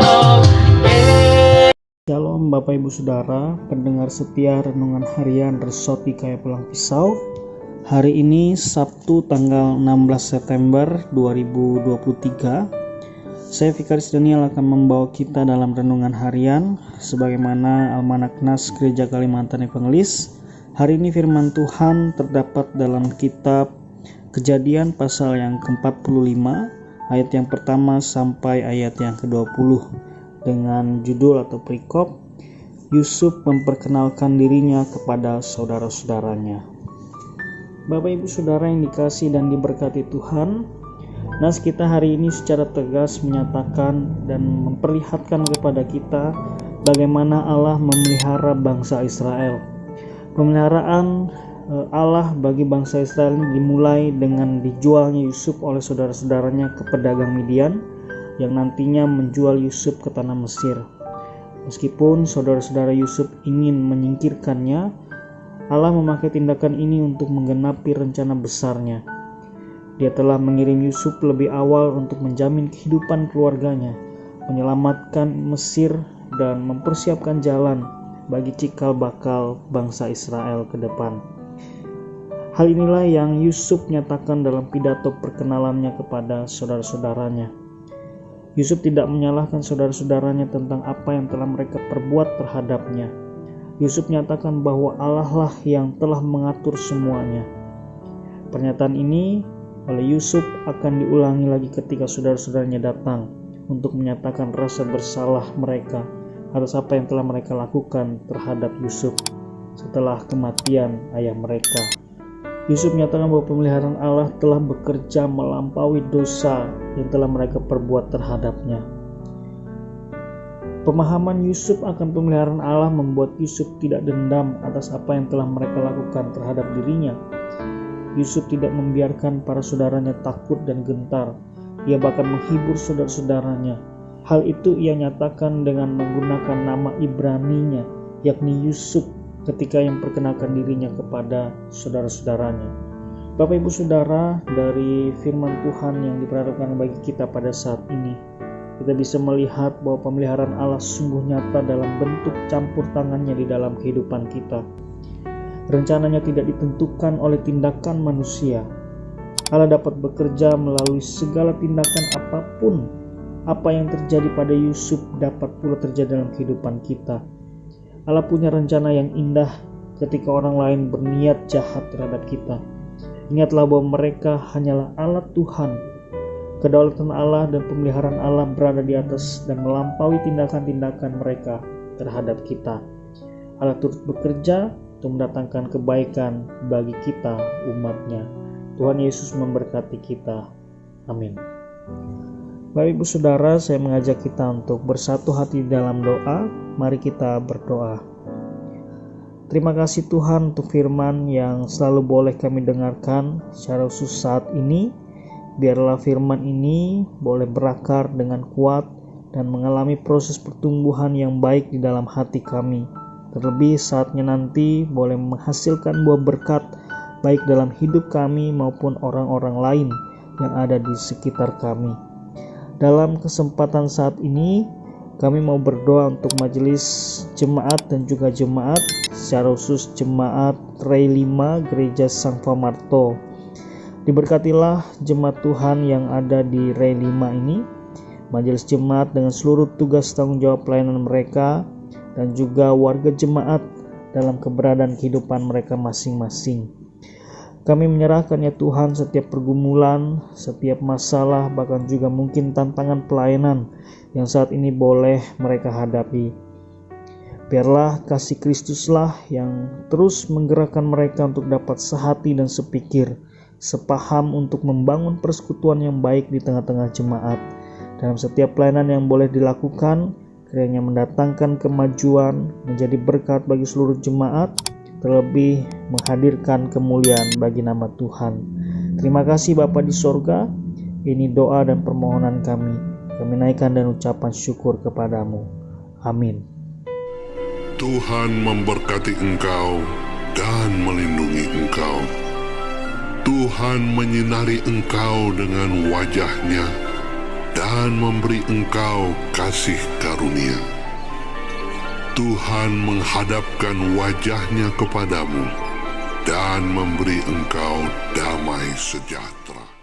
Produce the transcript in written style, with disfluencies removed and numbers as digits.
love. Shalom Bapak Ibu Saudara, pendengar setia Renungan Harian Resoti Kaya Pelang Pisau. Hari ini Sabtu tanggal 16 September 2023. Saya Vikaris Daniel akan membawa kita dalam renungan harian sebagaimana Almanak Nas Gereja Kalimantan Evangelis. Hari ini firman Tuhan terdapat dalam kitab Kejadian pasal yang ke-45 ayat yang pertama sampai ayat yang ke-20 dengan judul atau perikop Yusuf memperkenalkan dirinya kepada saudara-saudaranya. Bapak Ibu Saudara yang dikasihi dan diberkati Tuhan, nas kita hari ini secara tegas menyatakan dan memperlihatkan kepada kita bagaimana Allah memelihara bangsa Israel. Pemeliharaan Allah bagi bangsa Israel ini dimulai dengan dijualnya Yusuf oleh saudara-saudaranya ke pedagang Midian yang nantinya menjual Yusuf ke tanah Mesir. Meskipun saudara-saudara Yusuf ingin menyingkirkannya, Allah memakai tindakan ini untuk menggenapi rencana besarnya. Dia telah mengirim Yusuf lebih awal untuk menjamin kehidupan keluarganya, menyelamatkan Mesir, dan mempersiapkan jalan bagi cikal bakal bangsa Israel ke depan. Hal inilah yang Yusuf nyatakan dalam pidato perkenalannya kepada saudara-saudaranya. Yusuf tidak menyalahkan saudara-saudaranya tentang apa yang telah mereka perbuat terhadapnya. Yusuf menyatakan bahwa Allah lah yang telah mengatur semuanya. Pernyataan ini oleh Yusuf akan diulangi lagi ketika saudara-saudaranya datang untuk menyatakan rasa bersalah mereka atas apa yang telah mereka lakukan terhadap Yusuf setelah kematian ayah mereka. Yusuf menyatakan bahwa pemeliharaan Allah telah bekerja melampaui dosa yang telah mereka perbuat terhadapnya. Pemahaman Yusuf akan pemeliharaan Allah membuat Yusuf tidak dendam atas apa yang telah mereka lakukan terhadap dirinya. Yusuf tidak membiarkan para saudaranya takut dan gentar. Ia bahkan menghibur saudara-saudaranya. Hal itu ia nyatakan dengan menggunakan nama Ibraninya, yakni Yusuf, ketika yang memperkenalkan dirinya kepada saudara-saudaranya. Bapak Ibu Saudara, dari firman Tuhan yang diperhadapkan bagi kita pada saat ini, kita bisa melihat bahwa pemeliharaan Allah sungguh nyata dalam bentuk campur tangannya di dalam kehidupan kita. Rencananya tidak ditentukan oleh tindakan manusia. Allah dapat bekerja melalui segala tindakan apapun. Apa yang terjadi pada Yusuf dapat pula terjadi dalam kehidupan kita. Allah punya rencana yang indah ketika orang lain berniat jahat terhadap kita. Ingatlah bahwa mereka hanyalah alat Tuhan. Kedaulatan Allah dan pemeliharaan Allah berada di atas dan melampaui tindakan-tindakan mereka terhadap kita. Allah turut bekerja untuk mendatangkan kebaikan bagi kita umatnya. Tuhan Yesus memberkati kita. Amin. Bapak Ibu Saudara, saya mengajak kita untuk bersatu hati dalam doa. Mari kita berdoa. Terima kasih Tuhan untuk firman yang selalu boleh kami dengarkan secara khusus saat ini. Biarlah firman ini boleh berakar dengan kuat dan mengalami proses pertumbuhan yang baik di dalam hati kami. Terlebih saatnya nanti boleh menghasilkan buah berkat baik dalam hidup kami maupun orang-orang lain yang ada di sekitar kami. Dalam kesempatan saat ini, kami mau berdoa untuk majelis jemaat dan juga jemaat, secara khusus jemaat Rei 5 Gereja Sang Pamarto. Diberkatilah jemaat Tuhan yang ada di Rei 5 ini, majelis jemaat dengan seluruh tugas tanggung jawab pelayanan mereka, dan juga warga jemaat dalam keberadaan kehidupan mereka masing-masing. Kami menyerahkan ya Tuhan setiap pergumulan, setiap masalah, bahkan juga mungkin tantangan pelayanan yang saat ini boleh mereka hadapi. Biarlah kasih Kristuslah yang terus menggerakkan mereka untuk dapat sehati dan sepikir, sepaham untuk membangun persekutuan yang baik di tengah-tengah jemaat. Dalam setiap pelayanan yang boleh dilakukan, kiranya mendatangkan kemajuan, menjadi berkat bagi seluruh jemaat, terlebih menghadirkan kemuliaan bagi nama Tuhan. Terima kasih Bapa di sorga, ini doa dan permohonan kami. Kami naikkan dan ucapan syukur kepadamu. Amin. Tuhan memberkati engkau dan melindungi engkau. Tuhan menyinari engkau dengan wajah-Nya dan dan memberi engkau kasih karunia. Tuhan menghadapkan wajah-Nya kepadamu dan memberi engkau damai sejahtera.